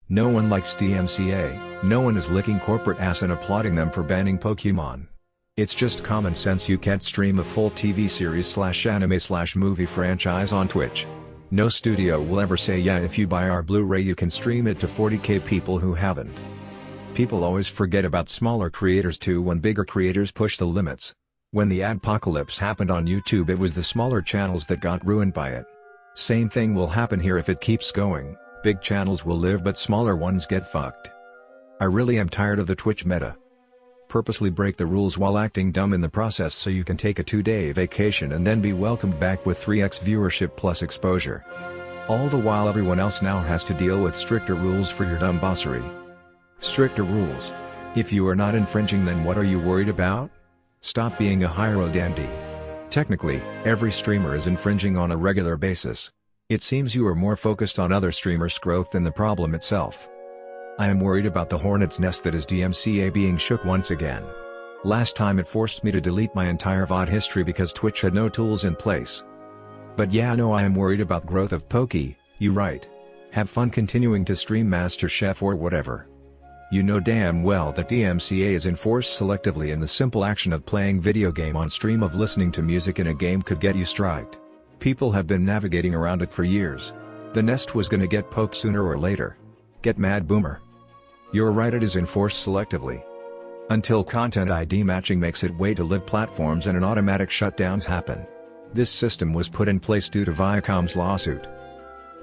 No one likes DMCA, no one is licking corporate ass and applauding them for banning Pokimane. It's just common sense you can't stream a full TV series / anime / movie franchise on Twitch. No studio will ever say yeah, if you buy our Blu-ray you can stream it to 40k people who haven't. People always forget about smaller creators too when bigger creators push the limits. When the adpocalypse happened on YouTube, it was the smaller channels that got ruined by it. Same thing will happen here if it keeps going. Big channels will live but smaller ones get fucked. I really am tired of the Twitch meta. Purposely break the rules while acting dumb in the process so you can take a 2-day vacation and then be welcomed back with 3x viewership plus exposure. All the while everyone else now has to deal with stricter rules for your dumb bossery. Stricter rules. If you are not infringing, then what are you worried about? Stop being a hero dandy. Technically, every streamer is infringing on a regular basis. It seems you are more focused on other streamers' growth than the problem itself. I am worried about the hornet's nest that is DMCA being shook once again. Last time it forced me to delete my entire VOD history because Twitch had no tools in place. But yeah, no, I am worried about growth of Poki, you right. Have fun continuing to stream MasterChef or whatever. You know damn well that DMCA is enforced selectively, and the simple action of playing video game on stream of listening to music in a game could get you striked. People have been navigating around it for years. The nest was gonna get poked sooner or later. Get mad, boomer. You're right, it is enforced selectively. Until content ID matching makes it way to live platforms and an automatic shutdowns happen. This system was put in place due to Viacom's lawsuit.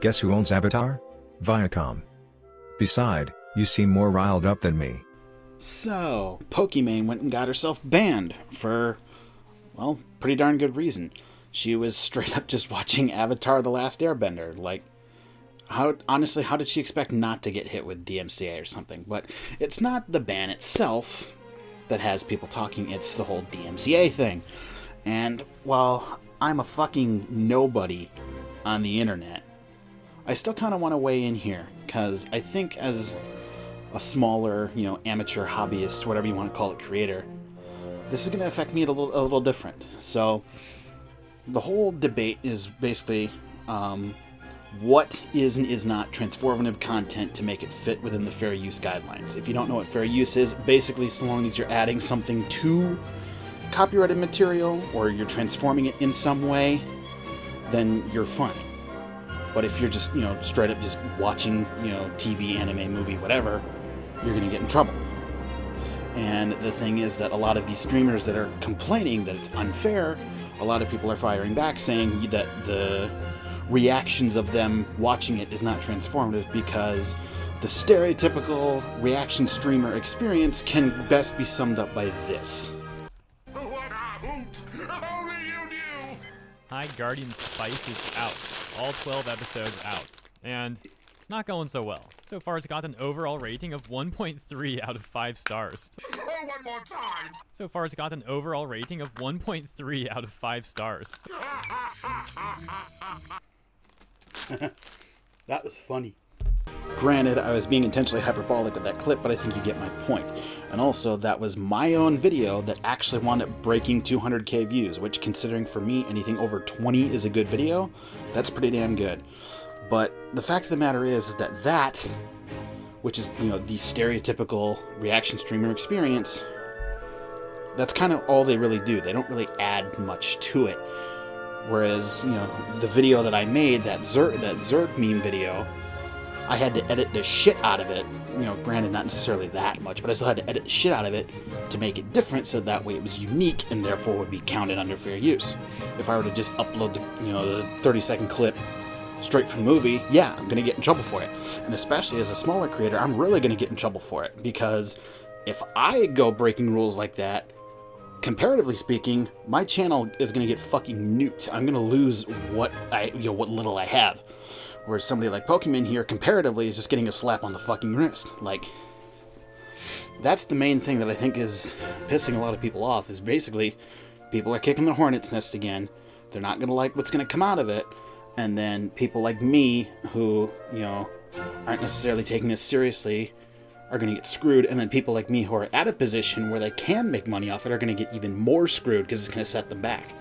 Guess who owns Avatar? Viacom. Beside, you seem more riled up than me. So, Pokimane went and got herself banned for, well, pretty darn good reason. She was straight up just watching Avatar The Last Airbender. Like, honestly, how did she expect not to get hit with DMCA or something? But it's not the ban itself that has people talking, it's the whole DMCA thing. And while I'm a fucking nobody on the internet, I still kind of want to weigh in here, because I think as a smaller, amateur hobbyist, whatever you want to call it, creator, this is going to affect me a little different. So, the whole debate is basically what is and is not transformative content to make it fit within the fair use guidelines. If you don't know what fair use is, basically so long as you're adding something to copyrighted material or you're transforming it in some way, then you're fine. But if you're just, straight up just watching, TV, anime, movie, whatever, you're going to get in trouble. And the thing is that a lot of these streamers that are complaining that it's unfair, a lot of people are firing back saying that the reactions of them watching it is not transformative because the stereotypical reaction streamer experience can best be summed up by this. What a hoot! If only you knew! High Guardian Spice is out. All 12 episodes out. And it's not going so well. So far it's got an overall rating of 1.3 out of 5 stars. Oh, one more time! So far it's got an overall rating of 1.3 out of 5 stars. That was funny. Granted, I was being intentionally hyperbolic with that clip, but I think you get my point. And also, that was my own video that actually wound up breaking 200k views, which, considering for me anything over 20 is a good video, that's pretty damn good. But the fact of the matter is that, which is, the stereotypical reaction streamer experience, that's kind of all they really do. They don't really add much to it. Whereas, the video that I made, that Zerg meme video, I had to edit the shit out of it. Granted, not necessarily that much, but I still had to edit the shit out of it to make it different, so that way it was unique and therefore would be counted under fair use. If I were to just upload the 30-second clip straight from the movie, yeah, I'm gonna get in trouble for it. And especially as a smaller creator, I'm really gonna get in trouble for it, because if I go breaking rules like that, comparatively speaking, my channel is gonna get fucking nuked. I'm gonna lose what little I have. Whereas somebody like Pokimane here, comparatively, is just getting a slap on the fucking wrist. Like, that's the main thing that I think is pissing a lot of people off, is basically people are kicking the hornet's nest again. They're not gonna like what's gonna come out of it. And then people like me, who, aren't necessarily taking this seriously, are going to get screwed. And then people like me who are at a position where they can make money off it are going to get even more screwed because it's going to set them back.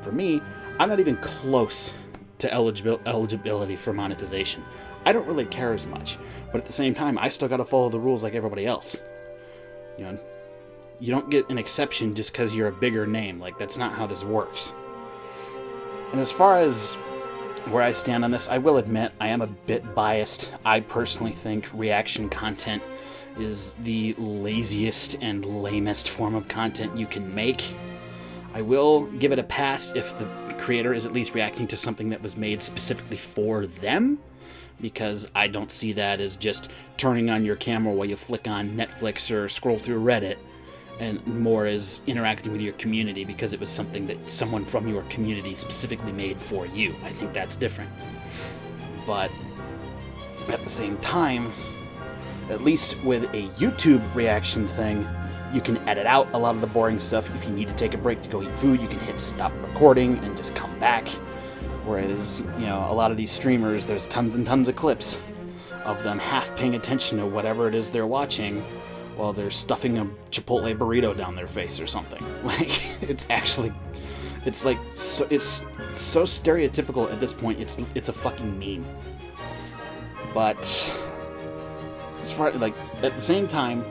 For me, I'm not even close to eligibility for monetization. I don't really care as much. But at the same time, I still gotta follow the rules like everybody else. You know, you don't get an exception just because you're a bigger name. Like, that's not how this works. And as far as where I stand on this, I will admit I am a bit biased. I personally think reaction content is the laziest and lamest form of content you can make. I will give it a pass if the creator is at least reacting to something that was made specifically for them, because I don't see that as just turning on your camera while you flick on Netflix or scroll through Reddit, and more as interacting with your community because it was something that someone from your community specifically made for you. I think that's different. But at the same time, at least with a YouTube reaction thing, you can edit out a lot of the boring stuff. If you need to take a break to go eat food, you can hit stop recording and just come back. Whereas, you know, a lot of these streamers, there's tons and tons of clips of them half paying attention to whatever it is they're watching while they're stuffing a Chipotle burrito down their face or something. Like, it's like so stereotypical at this point. It's a fucking meme. But as far, like, at the same time,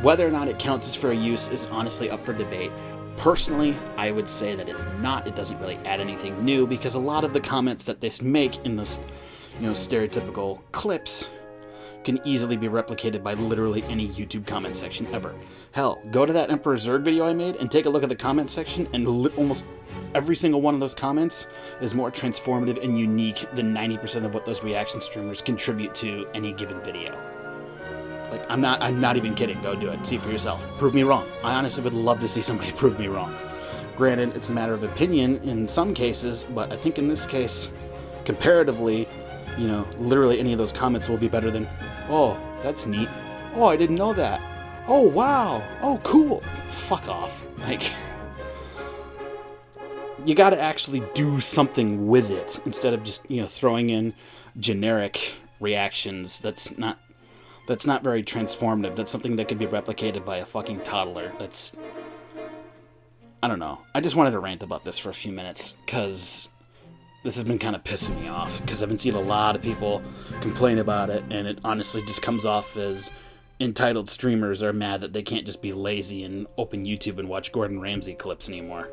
whether or not it counts as fair use is honestly up for debate. Personally, I would say that it's not. It doesn't really add anything new because a lot of the comments that they make in this, you know, stereotypical clips can easily be replicated by literally any YouTube comment section ever. Hell, go to that Emperor Zerd video I made and take a look at the comment section, and almost every single one of those comments is more transformative and unique than 90% of what those reaction streamers contribute to any given video. Like, I'm not even kidding. Go do it. See for yourself. Prove me wrong. I honestly would love to see somebody prove me wrong. Granted, it's a matter of opinion in some cases, but I think in this case, comparatively, you know, literally any of those comments will be better than, oh, that's neat. Oh, I didn't know that. Oh, wow. Oh, cool. Fuck off. Like, you gotta actually do something with it instead of just, you know, throwing in generic reactions. That's not very transformative. That's something that could be replicated by a fucking toddler. I don't know. I just wanted to rant about this for a few minutes, because this has been kind of pissing me off, because I've been seeing a lot of people complain about it, and it honestly just comes off as entitled streamers are mad that they can't just be lazy and open YouTube and watch Gordon Ramsay clips anymore.